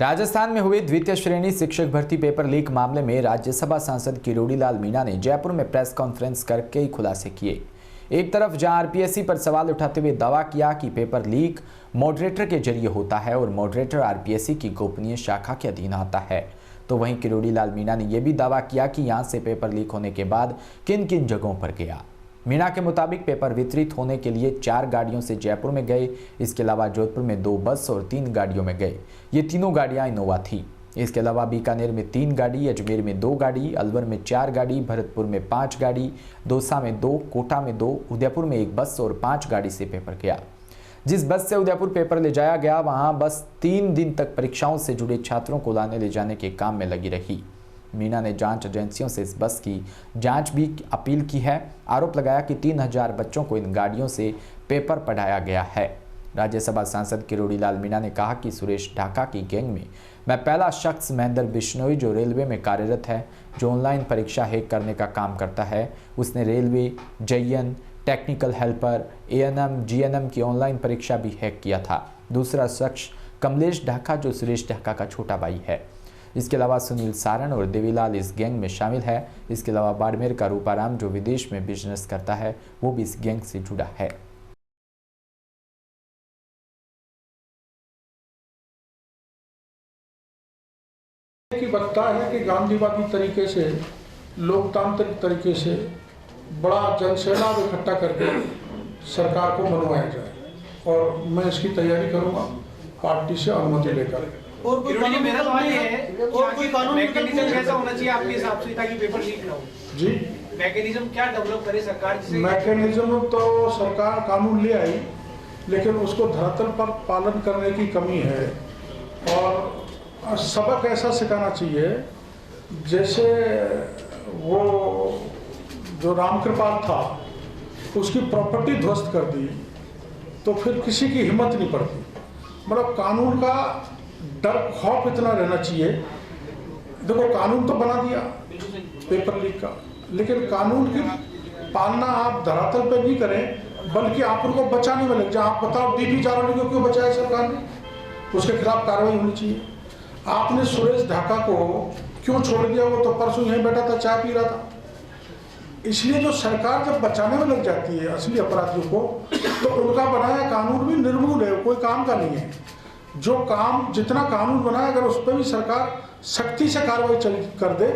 राजस्थान में हुए द्वितीय श्रेणी शिक्षक भर्ती पेपर लीक मामले में राज्यसभा सांसद किरोड़ी लाल मीणा ने जयपुर में प्रेस कॉन्फ्रेंस कर कई खुलासे किए। एक तरफ जहां आरपीएससी पर सवाल उठाते हुए दावा किया कि पेपर लीक मॉडरेटर के जरिए होता है और मॉडरेटर आरपीएससी की गोपनीय शाखा के अधीन आता है, तो वहीं किरोड़ी लाल मीणा ने यह भी दावा किया कि यहां से पेपर लीक होने के बाद किन किन जगहों पर गया। मीणा के मुताबिक पेपर वितरित होने के लिए 4 गाड़ियों से जयपुर में गए। इसके अलावा जोधपुर में 2 बस और 3 गाड़ियों में गए। ये तीनों गाड़ियां इनोवा थी। इसके अलावा बीकानेर में 3 गाड़ी, अजमेर में 2 गाड़ी, अलवर में 4 गाड़ी, भरतपुर में 5 गाड़ी, दौसा में 2, कोटा में 2, उदयपुर में 1 बस और 5 गाड़ी से पेपर गया। जिस बस से उदयपुर पेपर ले जाया गया, वहां बस 3 दिन तक परीक्षाओं से जुड़े छात्रों को लाने ले जाने के काम में लगी रही। मीणा ने जांच एजेंसियों से इस बस की जांच भी अपील की है। आरोप लगाया कि 3000 बच्चों को इन गाड़ियों से पेपर पढ़ाया गया है। राज्यसभा सांसद किरोड़ी लाल मीणा ने कहा कि सुरेश ढाका की गैंग में मैं पहला शख्स महेंद्र बिश्नोई, जो रेलवे में कार्यरत है, जो ऑनलाइन परीक्षा हैक करने का काम करता है। उसने railway, JN, technical helper, ANM, GNM की ऑनलाइन परीक्षा भी हैक किया था। दूसरा शख्स कमलेश ढाका, जो सुरेश ढाका का छोटा भाई है। इसके अलावा सुनील सारण और देवीलाल इस गैंग में शामिल है। इसके अलावा बाड़मेर का रूपाराम, जो विदेश में बिजनेस करता है, वो भी इस गैंग से जुड़ा है। की बता है कि गांधीवादी तरीके से, लोकतांत्रिक तरीके से बड़ा जनसैलाब इकट्ठा करके सरकार को मनवाया जाए, और मैं इसकी तैयारी करूंगा पार्टी से अनुमति लेकर। और कोई कानून मेरा सवाल ये है, और कोई कानून मैकेनिज्म कैसा होना चाहिए आपके हिसाब से ताकि पेपर लीक ना हो? जी, मैकेनिज्म क्या डेवलप करे सरकार? मैकेनिज्म तो सरकार कानून ले आई, लेकिन उसको धरातल पर पालन करने की कमी है। और सबक ऐसा सिखाना चाहिए, जैसे वो जो रामकृपाल था, उसकी प्रॉपर्टी ध्वस्त कर दी, तो फिर किसी की हिम्मत नहीं पड़ती। मतलब कानून का डर, खौफ इतना रहना चाहिए। देखो, कानून तो बना दिया पेपर लीक का, लेकिन कानून की पालना आप धरातल पे नहीं करें, बल्कि आप उनको बचाने में लग जाए। आप बताओ, DP जारौली को क्यों बचाया सरकार ने? उसके खिलाफ कार्रवाई होनी चाहिए। आपने सुरेश ढाका को क्यों छोड़ दिया? वो तो परसों यहीं बैठा था, चाय पी रहा था। इसलिए जो सरकार जब बचाने में लग जाती है असली अपराधियों को, तो उनका बनाया कानून भी निर्मूल है, कोई काम का नहीं है। जो काम, जितना कानून बनाया, अगर उस पर भी सरकार सख्ती से कार्रवाई कर दे,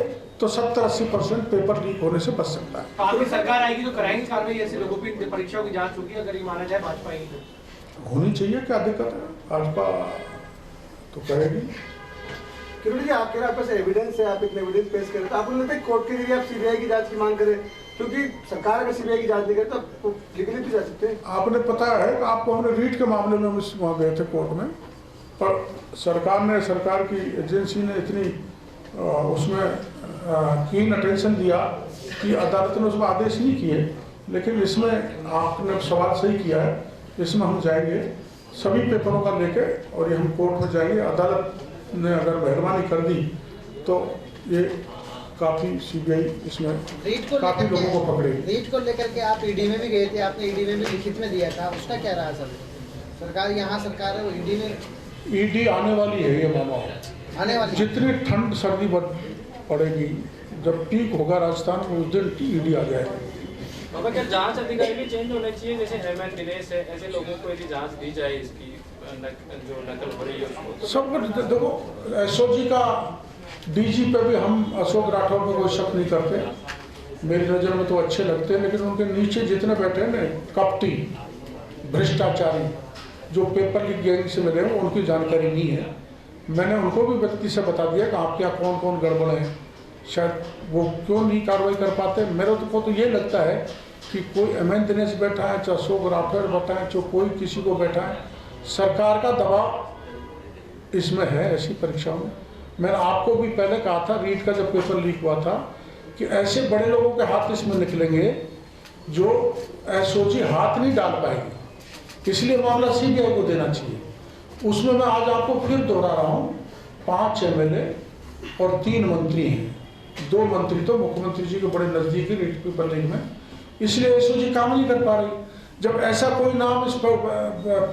तो 70-80% पेपर लीक होने से बच सकता है। आपकी सरकार आएगी तो कराएंगे कार्रवाई? ऐसे लोगों की परीक्षाओं की जांच होगी, अगर ये माना जाए भाजपा आएगी तो? होनी चाहिए, क्या दिक्कत है? भाजपा तो करेगी। किरोड़ी जी, आपके पास एविडेंस है, आप इतने एविडेंस पेश करें, तो आपको लगता है कोर्ट के जरिए आप CBI की जांच की मांग करें? क्योंकि सरकार अगर CBI की जांच नहीं करे तो लीगली भी जा सकते हैं। आपने पता है कि आपको हमने रीट के मामले में वहाँ गए थे कोर्ट में, पर सरकार की एजेंसी ने इतनी उसमें कीन अटेंशन दिया कि अदालत ने उसमें आदेश नहीं किए। लेकिन इसमें आपने सवाल सही किया है, इसमें हम जाएंगे सभी पेपरों का लेके, और ये हम कोर्ट में जाएंगे। अदालत ने अगर मेहरबानी कर दी तो ये काफ़ी CBI इसमें काफ़ी लोगों को पकड़ेगी। रीट को लेकर के आप ED में भी गए थे, आपने ED में भी लिखित में दिया था, उसका क्या रहा? सरकार यहाँ सरकार है, वो ED आने वाली है, ये मामा आने वाली। जितनी ठंड सर्दी पड़ेगी, जब पीक होगा राजस्थान में, उस दिन ED आ जाएगा। बाबा, क्या जांच अधिकारी भी चेंज होने चाहिए? जैसे हेमंत दिनेश है, ऐसे लोगों को यदि जांच दी जाए इसकी, जो नकल हो रही है उसको? सब कुछ देखो, SOG का DG पे भी हम अशोक राठौर पे कोई शक नहीं करते। मेरी नज़र में तो अच्छे लगते हैं, लेकिन उनके नीचे जितने बैठे हैं ना, कपटी, भ्रष्टाचारी, जो पेपर लीक गैंग से मिले हैं, उनकी जानकारी नहीं है। मैंने उनको भी व्यक्ति से बता दिया कि आपके यहाँ कौन कौन गड़बड़ है, शायद वो क्यों नहीं कार्रवाई कर पाते। मेरे को तो ये लगता है कि कोई हेमंत दिनेश बैठा है, चाहे अशोक राठौर बैठा है, चाहे कोई किसी को बैठा है, सरकार का दबाव इसमें है ऐसी परीक्षाओं में। मैंने आपको भी पहले कहा था, रीट का जब पेपर लीक हुआ था, कि ऐसे बड़े लोगों के हाथ इसमें निकलेंगे जो SOG हाथ नहीं डाल पाएगी। इसलिए मामला CBI को देना चाहिए। उसमें मैं आज आपको फिर दोहरा रहा हूँ, 5 MLA और 3 मंत्री हैं। 2 मंत्री तो मुख्यमंत्री जी के बड़े नज़दीक है रीट पेपर लीक में, इसलिए SOG काम नहीं कर पा रही। जब ऐसा कोई नाम इस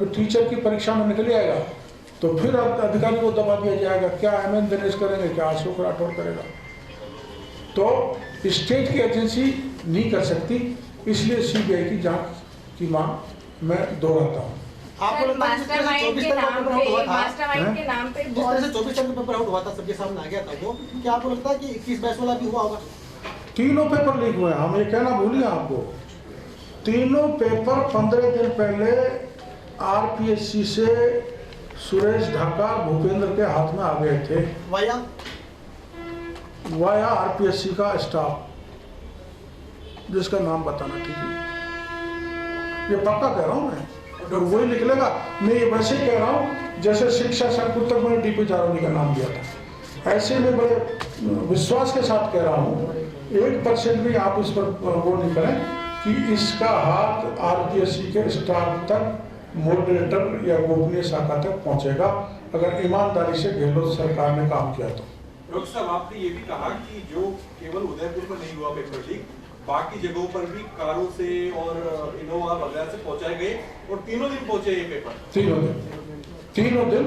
टीचर की परीक्षा में निकल आएगा, तो फिर अधिकारी को दबा दिया जाएगा। क्या हेमंत दिनेश करेंगे, क्या अशोक राठौर करेगा? तो स्टेट की एजेंसी नहीं कर सकती, इसलिए सीबीआई की जांच की मांग मैं दोहराता हूँ। आपको लगता है मास्टरमाइंड के नाम पे, मास्टरमाइंड के नाम पे जिस तरह से 24 तारीख को पेपर आउट हुआ था, सबके सामने आ गया था वो, क्या आपको लगता है कि 21 22 वाला भी हुआ होगा? तीनों पेपर लीक हुए हैं, हम ये कहना भूलिए आपको। तीनों पेपर 15 दिन पहले आरपीएससी से सुरेश ढाका भूपेंद्र के हाथ में आ गए थे, वाया आरपीएससी का स्टाफ, जिसका नाम बताना ठीक है, ये पक्का कह रहा हूँ मैं, और वही निकलेगा। मैं ये वैसे ही कह रहा हूँ जैसे शिक्षा संकुल तक मैंने डीपी जारौनी का नाम दिया था, ऐसे में बड़े विश्वास के साथ कह रहा हूँ 1% भी आप इस पर वो नहीं करें कि इसका हाथ आरपीएससी के स्टाफ तक, मॉडरेटर या गोपनीय शाखा तक पहुंचेगा, अगर ईमानदारी से गहलोत सरकार ने काम किया तो। डॉक्टर साहब, आपने ये भी कहा कि जो केवल उदयपुर में नहीं हुआ पेपर लीक, बाकी जगहों पर भी कारों से और इनोवा वगैरह से पहुंचाए गए, और तीनों दिन पहुंचे ये पेपर। तीनों दिन